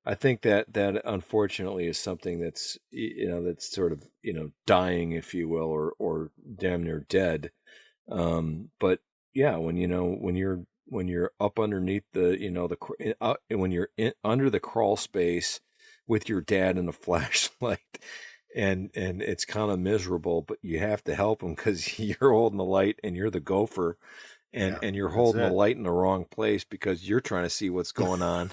Speaker 2: I think that unfortunately is something that's that's sort of dying, if you will, or damn near dead. But yeah, when you're up underneath when you're under the crawl space with your dad in a flashlight, and it's kind of miserable, but you have to help him because you're holding the light and you're the gopher, and you're holding the light in the wrong place because you're trying to see what's going on,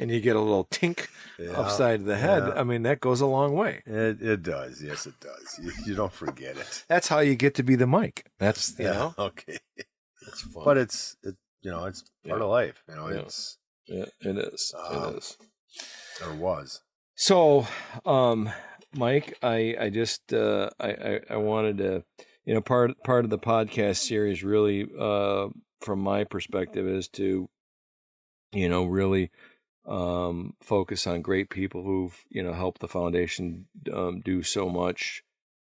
Speaker 2: and you get a little tink upside the head. I mean, that goes a long way.
Speaker 3: It does. Yes, it does. You don't forget it.
Speaker 2: That's how you get to be the Mike. That's
Speaker 3: okay.
Speaker 2: It's fun,
Speaker 3: but it's part of life. It's
Speaker 2: it is. It is.
Speaker 3: Or was.
Speaker 2: So, Mike, I just I wanted to. Part of the podcast series really, from my perspective, is to, really focus on great people who've, helped the foundation do so much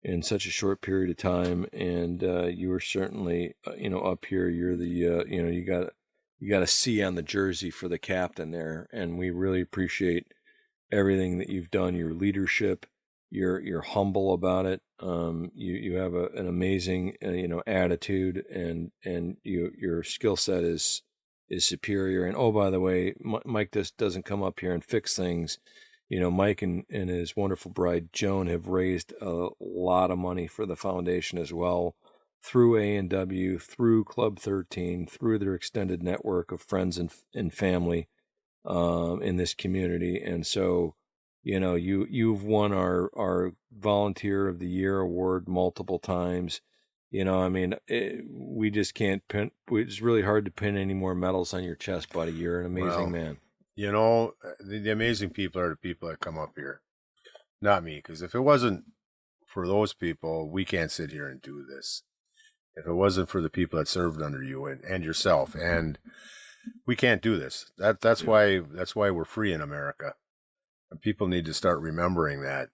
Speaker 2: in such a short period of time. And you are certainly, up here. You're the, you got a C on the jersey for the captain there, and we really appreciate everything that you've done. Your leadership. You're humble about it. You have an amazing attitude, and your skill set is superior. And oh, by the way, Mike just doesn't come up here and fix things. Mike and his wonderful bride Joan have raised a lot of money for the foundation as well, through A&W, through Club 13, through their extended network of friends and family in this community. And so, you've won our Volunteer of the Year award multiple times. I mean, we just can't pin. It's really hard to pin any more medals on your chest, buddy. You're an amazing man.
Speaker 3: The amazing people are the people that come up here, not me. Because if it wasn't for those people, we can't sit here and do this. if it wasn't for the people that served under you and yourself. And we can't do this. That's why we're free in America. And people need to start remembering that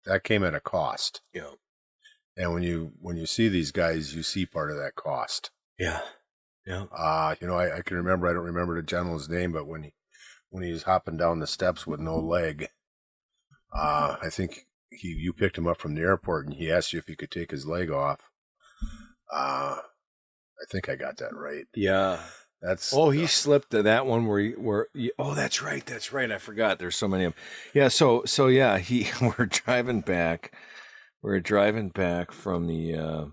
Speaker 3: that came at a cost.
Speaker 2: Yeah.
Speaker 3: And when you see these guys, you see part of that cost.
Speaker 2: Yeah. Yeah.
Speaker 3: I can remember, I don't remember the gentleman's name, but when he was hopping down the steps with no leg, I think you picked him up from the airport and he asked you if you could take his leg off. I think I got that right.
Speaker 2: Yeah. He slipped to that one that's right. I forgot. There's so many of them. Yeah. So yeah, we're driving back from the,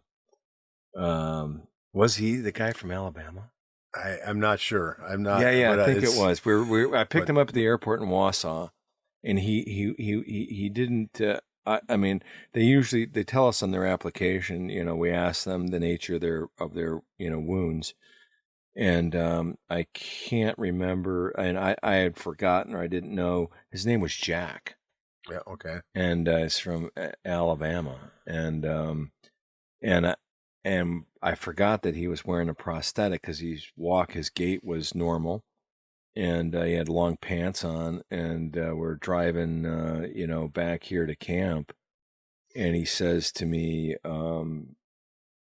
Speaker 2: was he the guy from Alabama?
Speaker 3: I'm not sure. I'm not.
Speaker 2: Yeah. I think it was. I picked him up at the airport in Wausau, and he didn't. I mean, they tell us on their application. We ask them the nature of their wounds, and I can't remember, and I had forgotten or I didn't know his name was Jack.
Speaker 3: Yeah. Okay.
Speaker 2: And it's from Alabama, and I forgot that he was wearing a prosthetic because his gait was normal, and he had long pants on, and we're driving, back here to camp, and he says to me, do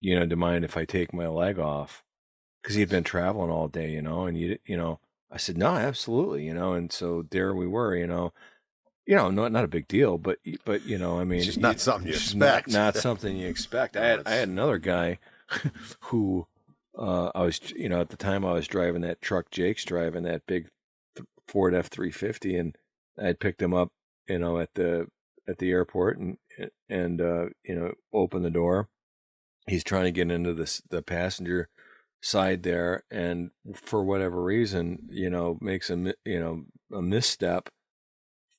Speaker 2: you mind if I take my leg off? Because he had been traveling all day, and I said, no, absolutely, and so there we were, not a big deal, but I mean,
Speaker 3: it's just not something you expect.
Speaker 2: Not something you expect. I had another guy who I was, at the time I was driving that truck Jake's driving, that big Ford F-350, and I had picked him up, at the airport and opened the door. He's trying to get into the passenger side there, and for whatever reason, makes a misstep,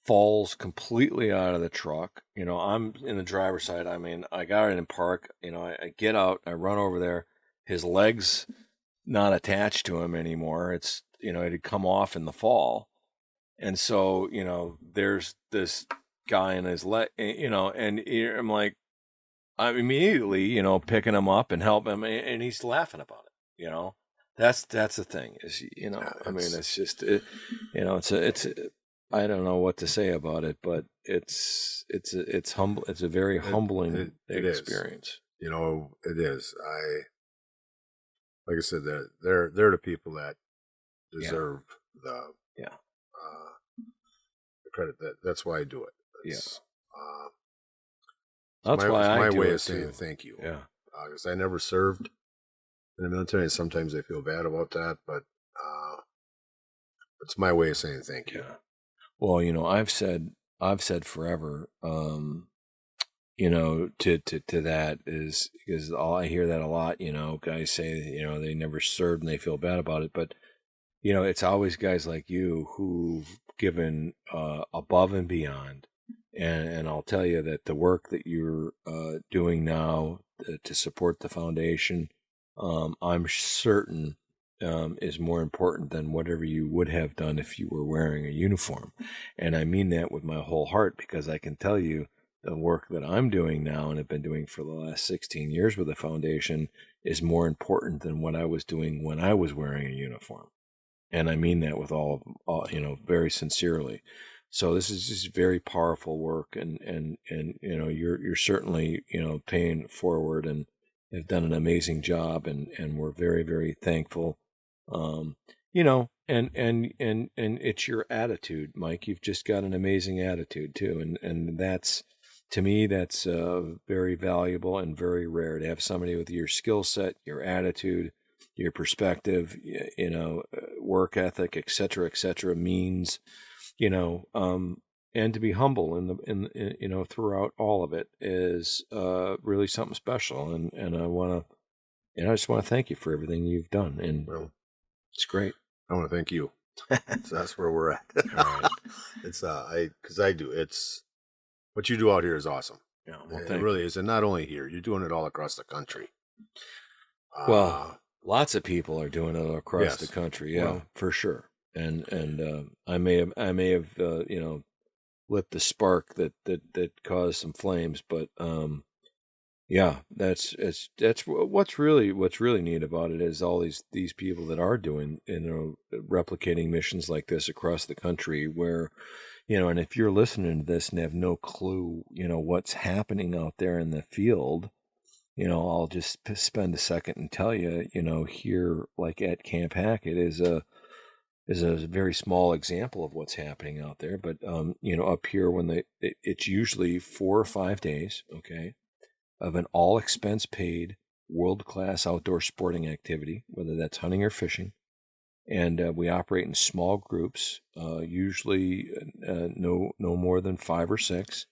Speaker 2: falls completely out of the truck. I'm in the driver's side. I mean, I got it in park. I get out, I run over there. His leg's not attached to him anymore. It's, it had come off in the fall. And so, there's this guy in his leg, and I'm like, I'm immediately, picking him up and help him, and he's laughing about it. That's the thing is, I mean, it's just, it's I don't know what to say about it, but it's humble. It's a very humbling experience.
Speaker 3: It is. Like I said, they're the people that deserve the credit. That's why I do it. That's why I do my way of saying thank you.
Speaker 2: Yeah,
Speaker 3: because I never served in the military, and sometimes I feel bad about that, but it's my way of saying thank you.
Speaker 2: Yeah. Well, I've said forever, to that is because I hear that a lot, guys say, they never served and they feel bad about it. But, it's always guys like you who've given above and beyond. And I'll tell you that the work that you're doing now to support the foundation, I'm certain is more important than whatever you would have done if you were wearing a uniform. And I mean that with my whole heart, because I can tell you the work that I'm doing now and have been doing for the last 16 years with the foundation is more important than what I was doing when I was wearing a uniform. And I mean that with all very sincerely. So this is just very powerful work, and you're certainly, paying it forward and have done an amazing job, and we're very, very thankful. And it's your attitude, Mike. You've just got an amazing attitude too. And that's, to me, that's very valuable and very rare to have somebody with your skill set, your attitude, your perspective, work ethic, et cetera, means, and to be humble in throughout all of it is really something special. And I just want to thank you for everything you've done. And it's great.
Speaker 3: I want to thank you. So that's where we're at.
Speaker 2: All right.
Speaker 3: It's because I do. It's what you do out here is awesome.
Speaker 2: Yeah, well,
Speaker 3: it really is, and not only here. You're doing it all across the country.
Speaker 2: Well, lots of people are doing it across the country. Yeah, for sure. And I may have lit the spark that caused some flames, but Yeah, that's what's really neat about it is all these people that are doing, replicating missions like this across the country where, and if you're listening to this and have no clue, what's happening out there in the field, I'll just spend a second and tell you, here like at Camp Hackett is a very small example of what's happening out there. But up here when it's usually 4 or 5 days, okay, of an all expense paid world-class outdoor sporting activity, whether that's hunting or fishing. And we operate in small groups, usually no more than 5 or 6,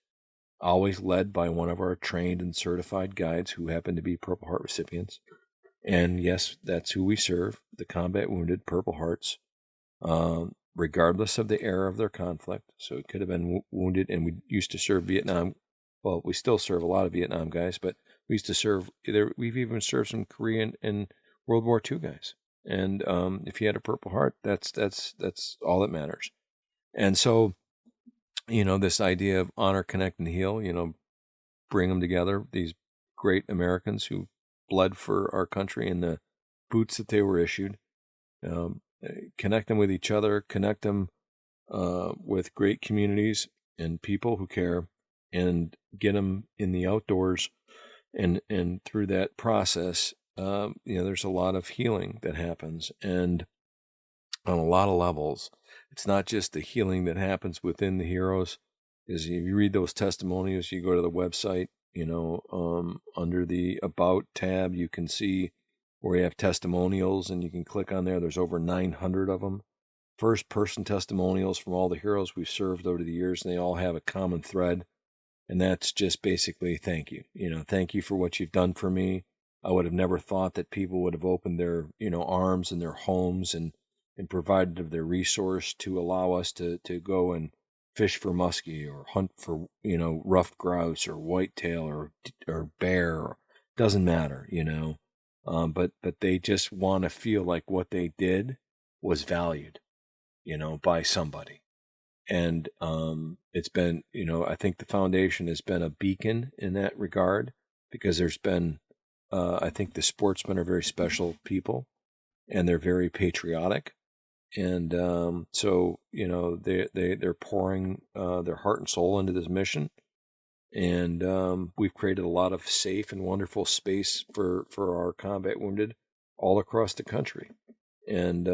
Speaker 2: always led by one of our trained and certified guides who happen to be Purple Heart recipients. And yes, that's who we serve, the combat wounded Purple Hearts, regardless of the era of their conflict. So it could have been wounded, and we used to serve Vietnam. Well, we still serve a lot of Vietnam guys, but we used to serve we've even served some Korean and World War II guys. And if you had a Purple Heart, that's all that matters. And so, this idea of honor, connect, and heal, bring them together, these great Americans who bled for our country in the boots that they were issued, connect them with each other, connect them with great communities and people who care, and get them in the outdoors, and through that process, there's a lot of healing that happens, and on a lot of levels. It's not just the healing that happens within the heroes. Is if you read those testimonials, you go to the website, under the About tab, you can see where you have testimonials, and you can click on there. There's over 900 of them. First-person testimonials from all the heroes we've served over the years, and they all have a common thread. And that's just basically thank you. Thank you for what you've done for me. I would have never thought that people would have opened their, arms and their homes and provided of their resource to allow us to go and fish for muskie or hunt for, ruffed grouse or whitetail or bear. Doesn't matter, but they just want to feel like what they did was valued, by somebody. And it's been, I think the foundation has been a beacon in that regard, because there's been, I think the sportsmen are very special people, and they're very patriotic. And so, they're pouring their heart and soul into this mission. And we've created a lot of safe and wonderful space for our combat wounded all across the country. And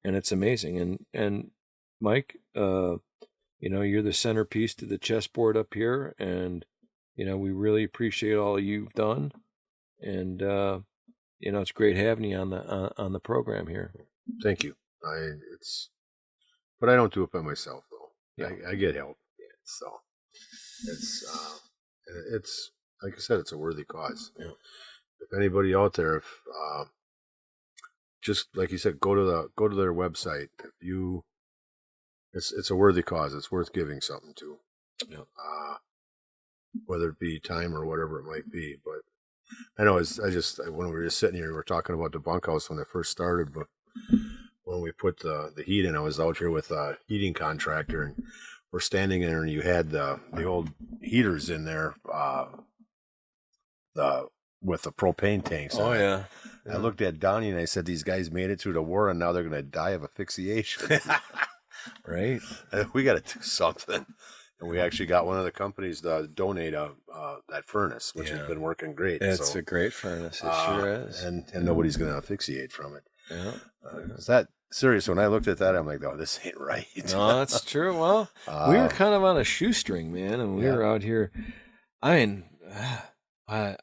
Speaker 2: it's amazing. And Mike, you're the centerpiece to the chessboard up here, and, we really appreciate all you've done. And, it's great having you on the program here.
Speaker 3: Thank you. But I don't do it by myself though. Yeah. I get help. Yeah. So it's like I said, it's a worthy cause. Yeah. If anybody out there, just like you said, go to their website. It's a worthy cause. It's worth giving something to. Yeah. Whether it be time or whatever it might be. But I know when we were just sitting here, we were talking about the bunkhouse when I first started, but when we put the heat in, I was out here with a heating contractor, and we're standing there, and you had the old heaters in there, with the propane tanks.
Speaker 2: Oh yeah.
Speaker 3: I looked at Donnie and I said, "These guys made it through the war, and now they're going to die of asphyxiation."
Speaker 2: Right?
Speaker 3: We got to do something. And we actually got one of the companies to donate that furnace, which has been working great.
Speaker 2: It's a great furnace. It sure is.
Speaker 3: And nobody's going to asphyxiate from it.
Speaker 2: Yeah.
Speaker 3: Is that serious? When I looked at that, I'm like, oh, this ain't right.
Speaker 2: No, that's true. Well, we were kind of on a shoestring, man, and we were out here. I mean, hey,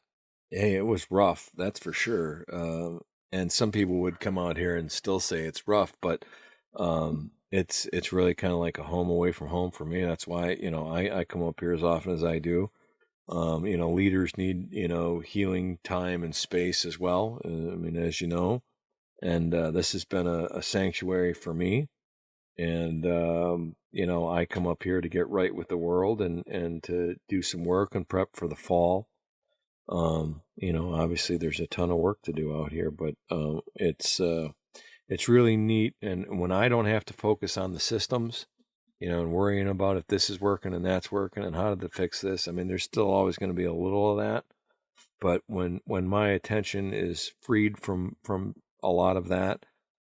Speaker 2: it was rough, that's for sure. And some people would come out here and still say it's rough, but it's really kind of like a home away from home for me. That's why, I come up here as often as I do. Leaders need, healing time and space as well. I mean, as you know, and this has been a sanctuary for me. And, I come up here to get right with the world and to do some work and prep for the fall. Obviously there's a ton of work to do out here, but it's really neat. And when I don't have to focus on the systems, and worrying about if this is working and that's working and how to fix this, I mean, there's still always going to be a little of that. But when my attention is freed from a lot of that,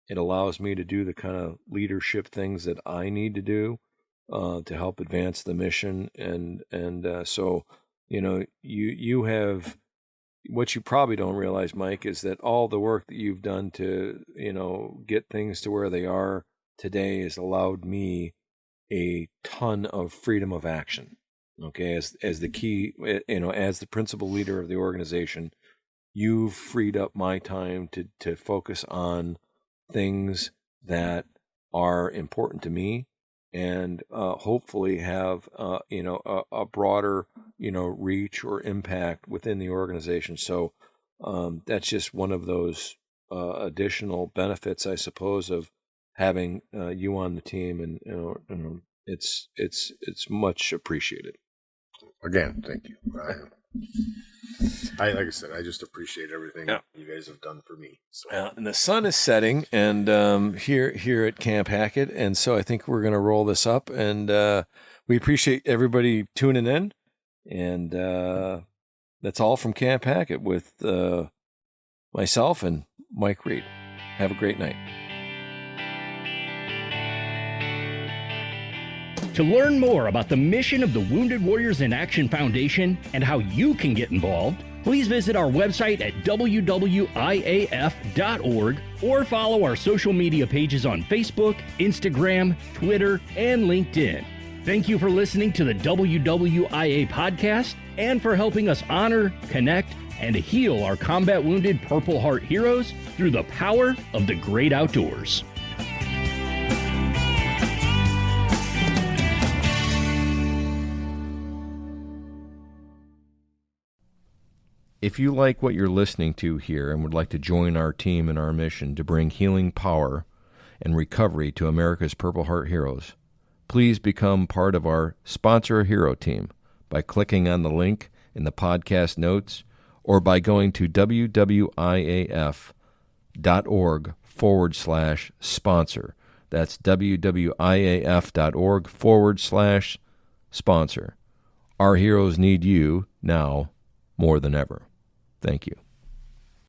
Speaker 2: it allows me to do the kind of leadership things that I need to do to help advance the mission. And so, you have, what you probably don't realize, Mike, is that all the work that you've done to, get things to where they are today has allowed me a ton of freedom of action. Okay, as the key, as the principal leader of the organization, you've freed up my time to focus on things that are important to me, and hopefully have a broader reach or impact within the organization. So that's just one of those additional benefits, I suppose, of having you on the team, and it's much appreciated.
Speaker 3: Again, thank you. Like I said, I just appreciate everything you guys have done for me. So.
Speaker 2: And the sun is setting, and here at Camp Hackett, and so I think we're going to roll this up, and we appreciate everybody tuning in, and that's all from Camp Hackett with myself and Mike Reed. Have a great night.
Speaker 1: To learn more about the mission of the Wounded Warriors in Action Foundation and how you can get involved, please visit our website at WWIAF.org or follow our social media pages on Facebook, Instagram, Twitter, and LinkedIn. Thank you for listening to the WWIA Podcast and for helping us honor, connect, and heal our combat wounded Purple Heart heroes through the power of the great outdoors.
Speaker 2: If you like what you're listening to here and would like to join our team in our mission to bring healing power and recovery to America's Purple Heart heroes, please become part of our Sponsor a Hero team by clicking on the link in the podcast notes or by going to WWIAF.org/sponsor. That's WWIAF.org/sponsor. Our heroes need you now more than ever. Thank you.